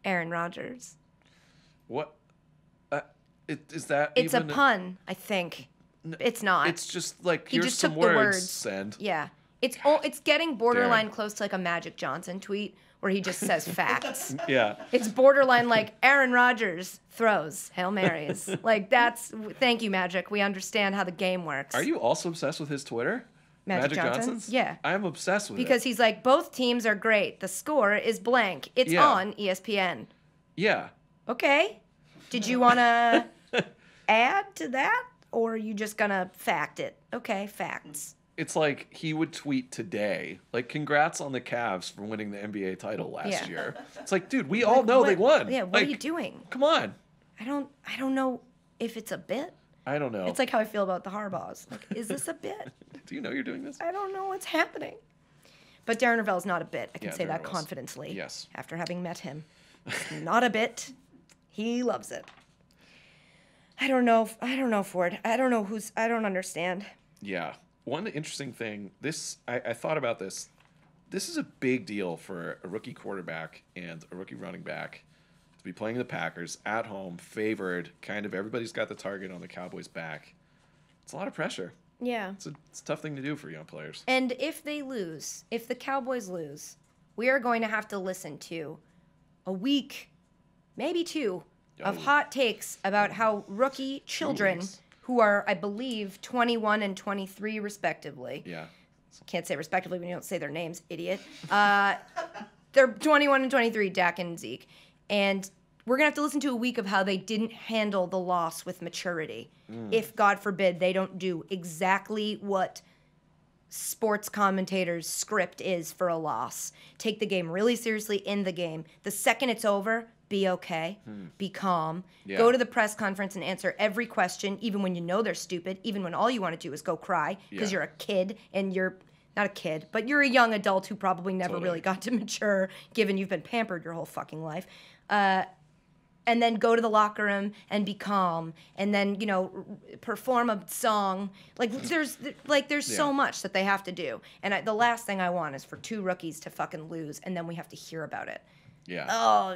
Aaron Rodgers. What? Is that It's even a pun, I think. It's not. It's just like, he here's just some took the words. Send. Yeah. It's getting borderline close to like a Magic Johnson tweet where he just says facts. Yeah. It's borderline like Aaron Rodgers throws Hail Marys. Thank you, Magic. We understand how the game works. Are you also obsessed with his Twitter? Magic Johnson's? Yeah. I'm obsessed with because he's like, both teams are great. The score is blank. It's on ESPN. Yeah. Okay. Did you want to add to that? Or are you just going to fact it? Okay, facts. It's like he would tweet today, like, congrats on the Cavs for winning the NBA title last year. It's like, dude, we all know they won. Yeah, what are you doing? Come on. I don't know. if it's a bit. I don't know. It's like how I feel about the Harbaughs. Like, is this a bit? Do you know you're doing this? I don't know what's happening. But Darren Ravel's not a bit. I can say Darren that Ravel's- confidently. Yes. After having met him. It's not a bit. He loves it. I don't know, Ford. I don't understand. Yeah. One interesting thing, I thought about this. This is a big deal for a rookie quarterback and a rookie running back to be playing the Packers at home, favored, kind of everybody's got the target on the Cowboys' back. It's a lot of pressure. Yeah. It's a tough thing to do for young players. And if they lose, if the Cowboys lose, we are going to have to listen to a week, maybe two, of hot takes about how rookie children, who are, I believe, 21 and 23 respectively. Yeah. Can't say respectively when you don't say their names, idiot. They're 21 and 23, Dak and Zeke. And we're going to have to listen to a week of how they didn't handle the loss with maturity. If, God forbid, they don't do exactly what sports commentators' script is for a loss. Take the game really seriously in the game. The second it's over, be okay. Be calm. Yeah. Go to the press conference and answer every question, even when you know they're stupid, even when all you want to do is go cry because you're a kid and you're not a kid, but you're a young adult who probably never really got to mature, given you've been pampered your whole fucking life. And then go to the locker room and be calm, and then perform a song. There's so much that they have to do, and the last thing I want is for two rookies to fucking lose, and then we have to hear about it. Yeah. Oh,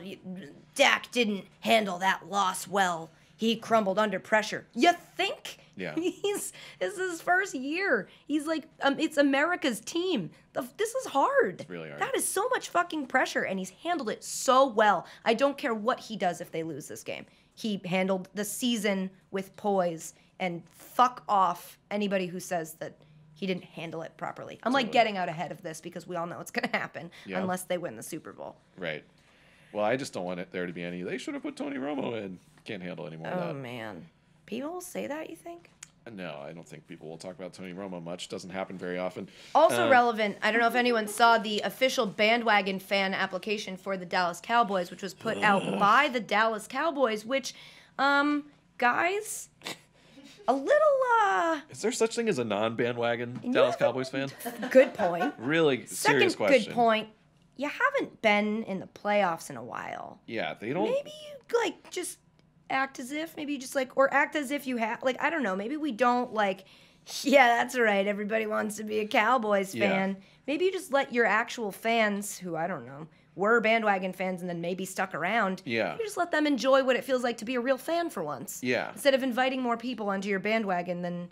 Dak didn't handle that loss well. He crumbled under pressure. You think? Yeah. This is his first year. He's like, it's America's team. This is hard. It's really hard. That is so much fucking pressure, and he's handled it so well. I don't care what he does if they lose this game. He handled the season with poise, and fuck off anybody who says that he didn't handle it properly. I'm like getting out ahead of this because we all know it's going to happen unless they win the Super Bowl. Right. Well, I just don't want there to be any. They should have put Tony Romo in. Can't handle any more of that. Oh, man. People will say that, you think? No, I don't think people will talk about Tony Romo much. Doesn't happen very often. Also relevant, I don't know if anyone saw the official bandwagon fan application for the Dallas Cowboys, which was put out by the Dallas Cowboys, which, guys, a little, Is there such thing as a non-bandwagon Dallas Cowboys fan? Good point. Really serious question. Second good point. You haven't been in the playoffs in a while. Yeah, they don't. Maybe you, just act as if, or act as if you have, I don't know, maybe we don't, yeah, that's right, everybody wants to be a Cowboys fan. Yeah. Maybe you just let your actual fans, who, I don't know, were bandwagon fans and then maybe stuck around, Yeah. you just let them enjoy what it feels like to be a real fan for once. Yeah. Instead of inviting more people onto your bandwagon, then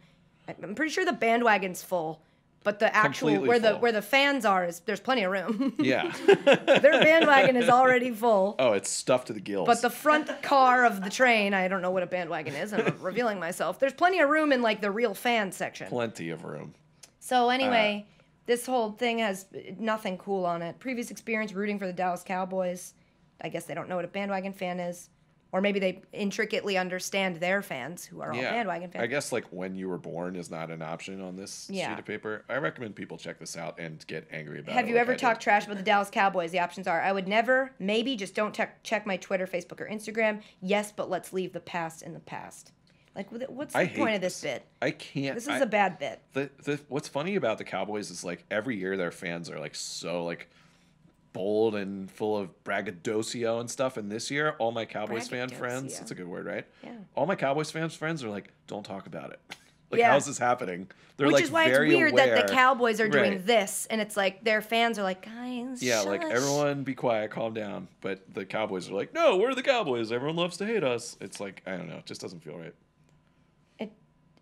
I'm pretty sure the bandwagon's full. But the actual Completely full. where the fans are there's plenty of room. Yeah. Their bandwagon is already full. Oh, it's stuffed to the gills. But the front car of the train, I don't know what a bandwagon is. I'm revealing myself. There's plenty of room in the real fan section. Plenty of room. So anyway, this whole thing has nothing cool on it. Previous experience rooting for the Dallas Cowboys. I guess they don't know what a bandwagon fan is. Or maybe they intricately understand their fans, who are all bandwagon fans. I guess when you were born is not an option on this sheet of paper. I recommend people check this out and get angry about it. Have you ever talked trash about the Dallas Cowboys? The options are, I would never, maybe, just don't check my Twitter, Facebook, or Instagram. Yes, but let's leave the past in the past. What's the point of this bit? I can't. This is a bad bit. What's funny about the Cowboys is every year their fans are so bold and full of braggadocio and stuff. And this year, all my Cowboys fan friends, that's a good word, right? Yeah. All my Cowboys friends are don't talk about it. Yeah. How's this happening? They're Which is why it's weird aware. that the Cowboys are doing this, and it's their fans are guys, yeah, shush. Everyone be quiet, calm down. But the Cowboys are no, we're the Cowboys. Everyone loves to hate us. It's I don't know, it just doesn't feel right.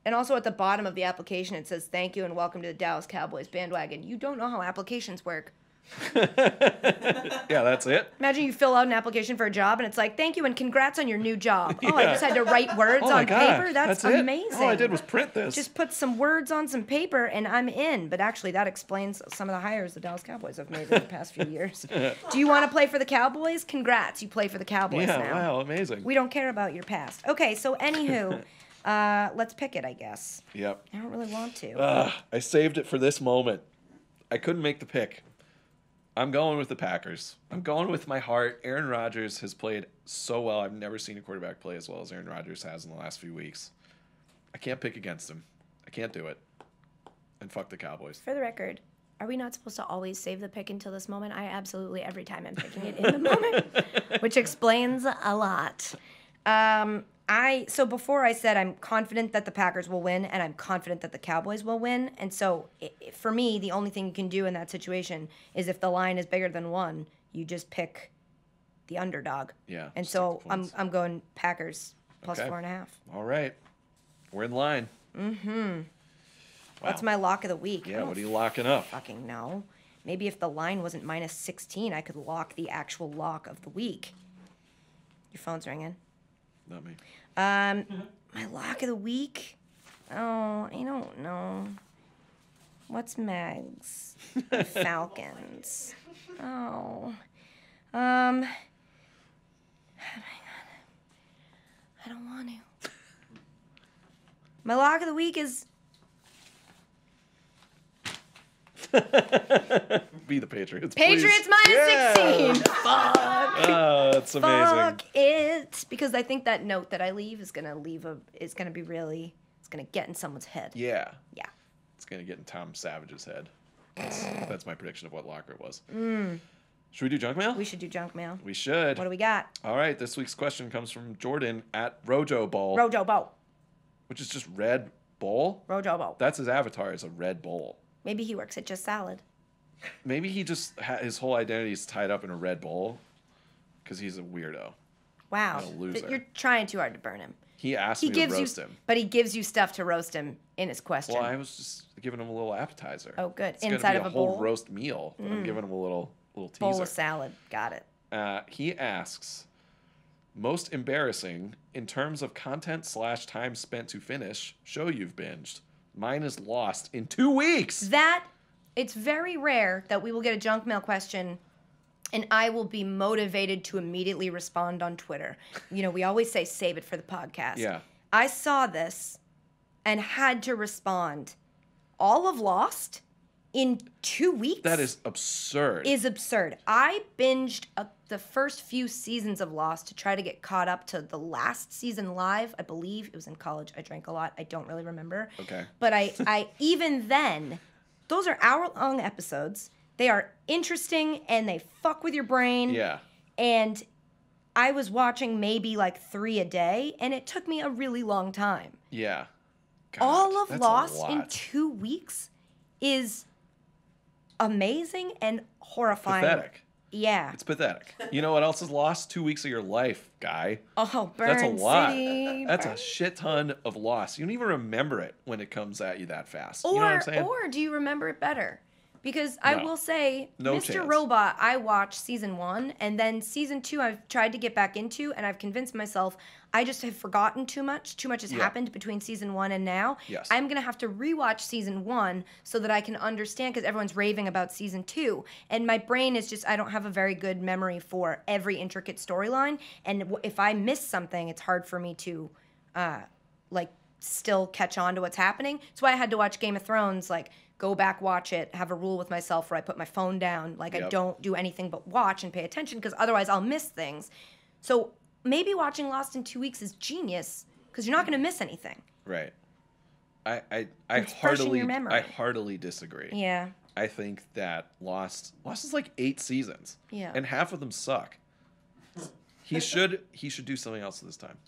And also at the bottom of the application, it says, thank you and welcome to the Dallas Cowboys bandwagon. You don't know how applications work. Yeah, that's it. Imagine you fill out an application for a job, and it's thank you and congrats on your new job. Oh, I just had to write words on paper? That's amazing. All I did was print this. Just put some words on some paper, and I'm in. But actually, that explains some of the hires the Dallas Cowboys have made in the past few years. Do you want to play for the Cowboys? Congrats, you play for the Cowboys now. Yeah, wow, amazing. We don't care about your past. Okay, so anywho, let's pick it, I guess. Yep. I don't really want to. I saved it for this moment. I couldn't make the pick. I'm going with the Packers. I'm going with my heart. Aaron Rodgers has played so well. I've never seen a quarterback play as well as Aaron Rodgers has in the last few weeks. I can't pick against him. I can't do it. And fuck the Cowboys. For the record, are we not supposed to always save the pick until this moment? I absolutely, every time I'm picking it in the moment, which explains a lot. So before I said I'm confident that the Packers will win and I'm confident that the Cowboys will win. And so for me, the only thing you can do in that situation is if the line is bigger than 1, you just pick the underdog. Yeah. And so I'm going Packers plus 4.5. All right. We're in line. Mm-hmm. Wow. That's my lock of the week. Yeah, what are you locking up? Fucking no. Maybe if the line wasn't minus 16, I could lock the actual lock of the week. Your phone's ringing. Not me. My lock of the week? Oh, I don't know. What's Meg's? Falcons. Oh. I don't want to. My lock of the week is... Be the Patriots. Patriots minus 16. Fuck. Oh, that's amazing. Fuck it. Because I think that note that I leave is gonna it's gonna get in someone's head. Yeah. Yeah. It's gonna get in Tom Savage's head. That's my prediction of what locker it was. Should we do junk mail? We should do junk mail. We should. What do we got? All right. This week's question comes from Jordan at Rojo Bowl. Rojo Bowl. Which is just Red Bull. Rojo Bowl. That's his avatar, is a Red Bull. Maybe he works at Just Salad. Maybe he just his whole identity is tied up in a Red Bull because he's a weirdo. Wow. And a loser. You're trying too hard to burn him. He asked me to roast him. But he gives you stuff to roast him in his question. Well, I was just giving him a little appetizer. Oh, good. It's Inside gonna of be a whole bowl? roast meal. But I'm giving him a little teaser. Bowl of salad. Got it. He asks, most embarrassing in terms of content / time spent to finish show you've binged. Mine is Lost in 2 weeks. It's very rare that we will get a junk mail question and I will be motivated to immediately respond on Twitter. You know, we always say save it for the podcast. Yeah. I saw this and had to respond. All of Lost in 2 weeks? That is absurd. Is absurd. I binged the first few seasons of Lost to try to get caught up to the last season live. I believe it was in college. I drank a lot. I don't really remember. Okay. But I even then, those are hour-long episodes. They are interesting and they fuck with your brain. Yeah. And I was watching maybe like 3 a day, and it took me a really long time. Yeah. God, all of that's Lost in 2 weeks is amazing and horrifying. Pathetic. Yeah. It's pathetic. You know what else is lost? 2 weeks of your life, guy. Oh, Burn That's a lot. City. That's a shit ton of loss. You don't even remember it when it comes at you that fast. Or, you know what I'm saying? Or do you remember it better? Because I will say, No Mr. chance. Robot, I watched season 1, and then season 2 I've tried to get back into, and I've convinced myself I just have forgotten too much. Too much has happened between season 1 and now. Yes. I'm going to have to rewatch season 1 so that I can understand, because everyone's raving about season 2. And my brain is just, I don't have a very good memory for every intricate storyline. And if I miss something, it's hard for me to, still catch on to what's happening. That's why I had to watch Game of Thrones, go back, watch it, have a rule with myself where I put my phone down. I don't do anything but watch and pay attention, because otherwise I'll miss things. So maybe watching Lost in 2 weeks is genius, because you're not going to miss anything. Right. I It's fresh in your memory. heartily disagree. Yeah. I think that Lost is like 8 seasons. Yeah. And half of them suck. He should do something else this time.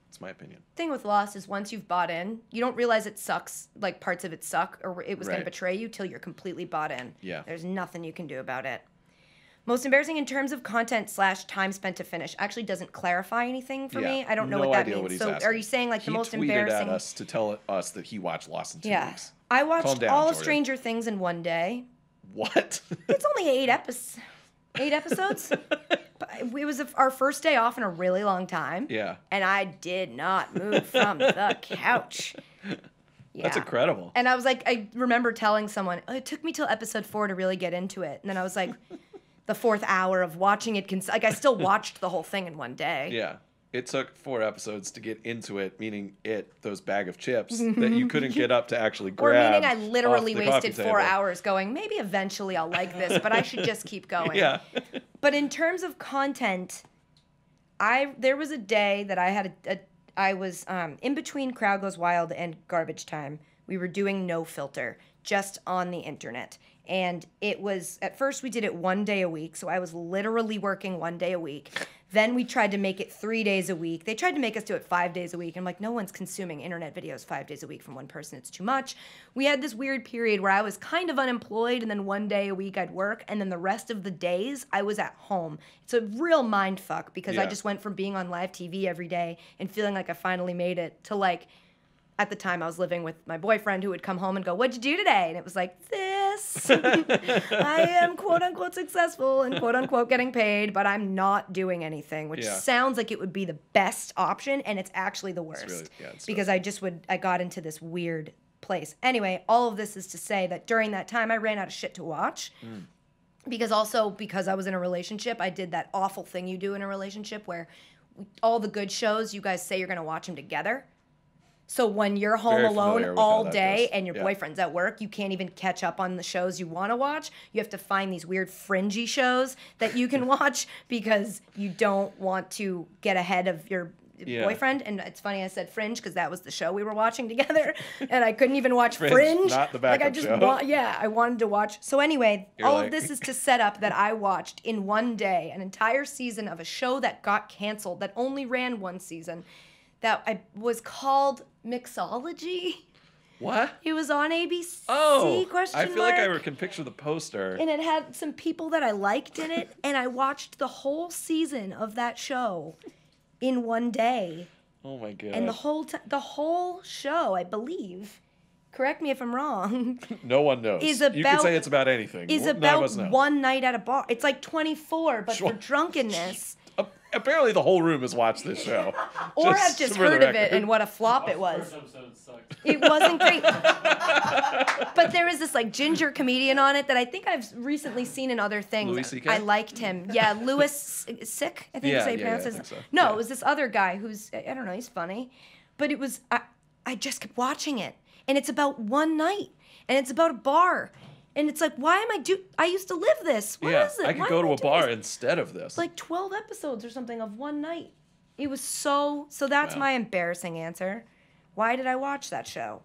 That's my opinion. Thing with Lost is once you've bought in, you don't realize it sucks, parts of it suck, or it was going to betray you till you're completely bought in. Yeah. There's nothing you can do about it. Most embarrassing in terms of content / time spent to finish actually doesn't clarify anything for me. I don't know what that means. So are you saying the most embarrassing? He tweeted at us to tell us that he watched Lost in 2 weeks. I watched Calm down, all of Jordan. Stranger Things in one day. What? It's only 8 episodes. 8 episodes. It was our first day off in a really long time. Yeah. And I did not move from the couch. Yeah. That's incredible. And I was I remember telling someone, it took me till episode 4 to really get into it. And then I was the 4th hour of watching it, I still watched the whole thing in one day. Yeah. It took 4 episodes to get into it, meaning those bag of chips that you couldn't get up to actually grab. Or meaning I literally wasted 4 table. hours going, maybe eventually I'll like this, but I should just keep going. Yeah. But in terms of content, there was a day that I was in between Crowd Goes Wild and Garbage Time. We were doing No Filter, just on the internet. And it was, at first we did it 1 day a week, so I was literally working 1 day a week. Then we tried to make it 3 days a week. They tried to make us do it 5 days a week. I'm like, no one's consuming internet videos 5 days a week from one person. It's too much. We had this weird period where I was kind of unemployed, and then 1 day a week I'd work, and then the rest of the days I was at home. It's a real mind fuck because I just went from being on live TV every day and feeling like I finally made it to like, at the time I was living with my boyfriend who would come home and go, what'd you do today? And it was like, this. I am quote unquote successful and quote unquote getting paid, but I'm not doing anything, which sounds like it would be the best option. And it's actually the worst because I got into this weird place. Anyway, all of this is to say that during that time I ran out of shit to watch. Because I was in a relationship, I did that awful thing you do in a relationship where all the good shows, you guys say you're going to watch them together. So when you're home alone all day and your boyfriend's at work, you can't even catch up on the shows you want to watch. You have to find these weird fringy shows that you can watch because you don't want to get ahead of your boyfriend. And it's funny I said Fringe because that was the show we were watching together. And I couldn't even watch Fringe. Not the backup show. I wanted to watch. So anyway, all of this is to set up that I watched in 1 day an entire season of a show that got canceled, that only ran 1 season, that was called Mixology. What? It was on ABC? Oh, I feel like I can picture the poster. And it had some people that I liked in it, and I watched the whole season of that show in 1 day. Oh my god! And the whole show, I believe, correct me if I'm wrong. No one knows. You can say it's about anything. Is about one night at a bar. It's like 24, but for drunkenness. Apparently the whole room has watched this show. Or have just heard of it and what a flop it was. It wasn't great. But there was this like ginger comedian on it that I think I've recently seen in other things. Louis C.K.? I liked him. Yeah, Louis Sick, I think is how you pronounce it. So. No, it was this other guy who's, I don't know, he's funny. But it was, I just kept watching it. And it's about one night. And it's about a bar. And it's like, why am I used to live this. What is it? I could go to a bar instead of this. Like 12 episodes or something of one night. It was so that's my embarrassing answer. Why did I watch that show?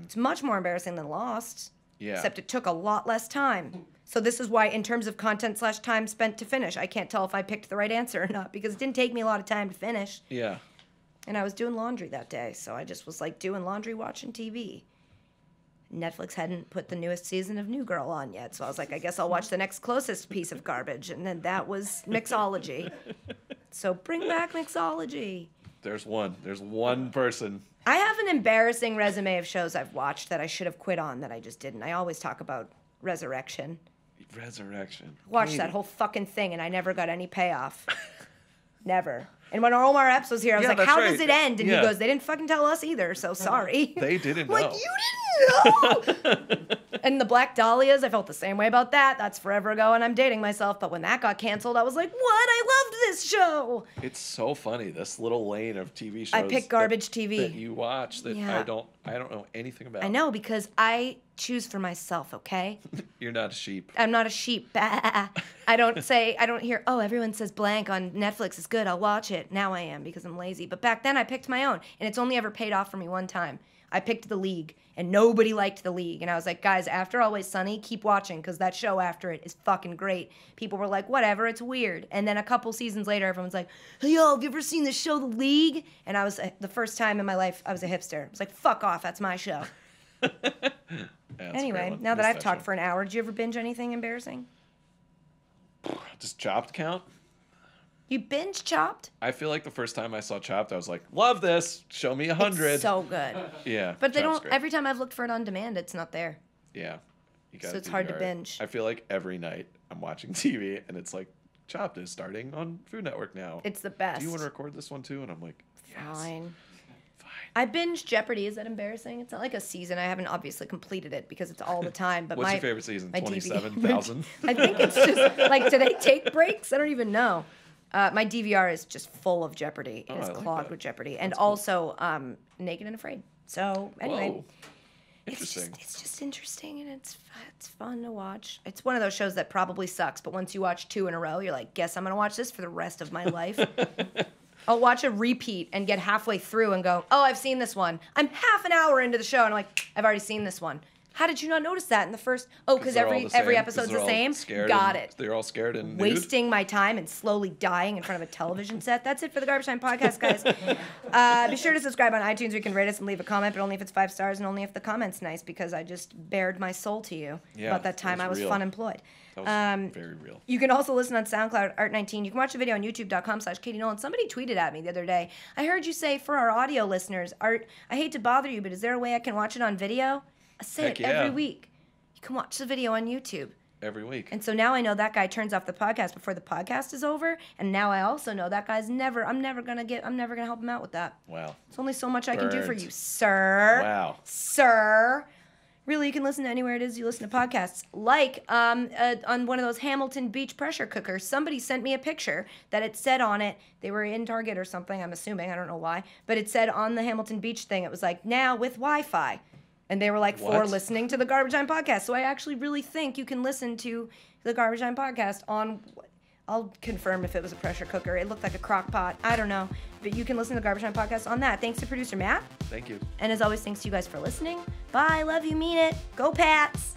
It's much more embarrassing than Lost. Yeah. Except it took a lot less time. So this is why, in terms of content/time spent to finish, I can't tell if I picked the right answer or not because it didn't take me a lot of time to finish. Yeah. And I was doing laundry that day, so I just was like doing laundry, watching TV. Netflix hadn't put the newest season of New Girl on yet, so I was like, I guess I'll watch the next closest piece of garbage, and then that was Mixology. So bring back Mixology. There's one person. I have an embarrassing resume of shows I've watched that I should have quit on that I just didn't. I always talk about Resurrection. Watched that whole fucking thing, and I never got any payoff. Never. And when Omar Epps was here, I was like, how does it end? And he goes, they didn't fucking tell us either, so sorry. They didn't know. Like, you didn't know? And the Black Dahlias, I felt the same way about that. That's forever ago, and I'm dating myself. But when that got canceled, I was like, what? I loved this show. It's so funny, this little lane of TV shows. I pick garbage TV. That you watch that I don't know anything about. I know, because I choose for myself, okay? You're not a sheep. I'm not a sheep. I don't hear, oh, everyone says blank on Netflix is good, I'll watch it. Now I am because I'm lazy. But back then I picked my own, and it's only ever paid off for me one time. I picked The League, and nobody liked The League. And I was like, guys, after Always Sunny, keep watching, because that show after it is fucking great. People were like, whatever, it's weird. And then a couple seasons later, everyone's like, hey, yo, have you ever seen the show The League? And I was, the first time in my life, I was a hipster. I was like, fuck off, that's my show. Anyway, now that I've talked for an hour, did you ever binge anything embarrassing? Does Chopped count? You binge Chopped? I feel like the first time I saw Chopped, I was like, love this. Show me 100. It's so good. Yeah. But they don't, every time I've looked for it on demand, it's not there. Yeah. So it's hard to binge. I feel like every night I'm watching TV and it's like, Chopped is starting on Food Network now. It's the best. Do you want to record this one too? And I'm like, yes. Fine. I binged Jeopardy. Is that embarrassing? It's not like a season. I haven't obviously completed it because it's all the time. But what's your favorite season? 27,000? I think it's just like, do they take breaks? I don't even know. My DVR is just full of Jeopardy. It is I like clogged that. with Jeopardy. And That's cool. also Naked and Afraid. So anyway, Whoa. Interesting. It's just interesting, and it's fun to watch. It's one of those shows that probably sucks, but once you watch 2 in a row, you're like, guess I'm going to watch this for the rest of my life. I'll watch a repeat and get halfway through and go, oh, I've seen this one. I'm half an hour into the show, and I'm like, I've already seen this one. How did you not notice that in the first? Oh, because every episode's the same? Got it. They're all scared and nude? Wasting my time and slowly dying in front of a television set. That's it for the Garbage Time Podcast, guys. Be sure to subscribe on iTunes. You can rate us and leave a comment, but only if it's 5 stars and only if the comment's nice, because I just bared my soul to you about that time I was fun employed. That was very real. You can also listen on SoundCloud, Art19. You can watch the video on youtube.com/Katie Nolan. Somebody tweeted at me the other day, I heard you say for our audio listeners, Art, I hate to bother you, but is there a way I can watch it on video? I say Heck it yeah. every week. You can watch the video on YouTube. Every week. And so now I know that guy turns off the podcast before the podcast is over, and now I also know that guy's I'm never gonna help him out with that. Wow. There's only so much I can do for Burned. you, sir. Wow. Sir. Really, you can listen to anywhere it is you listen to podcasts. Like on one of those Hamilton Beach pressure cookers, somebody sent me a picture that it said on it, they were in Target or something, I'm assuming, I don't know why, but it said on the Hamilton Beach thing, it was like, now with Wi-Fi. And they were like, for What? listening to the Garbage Time Podcast. So I actually really think you can listen to the Garbage Time Podcast on, I'll confirm if it was a pressure cooker. It looked like a crock pot. I don't know. But you can listen to the Garbage Time Podcast on that. Thanks to producer Matt. Thank you. And as always, thanks to you guys for listening. Bye. Love you. Mean it. Go Pats.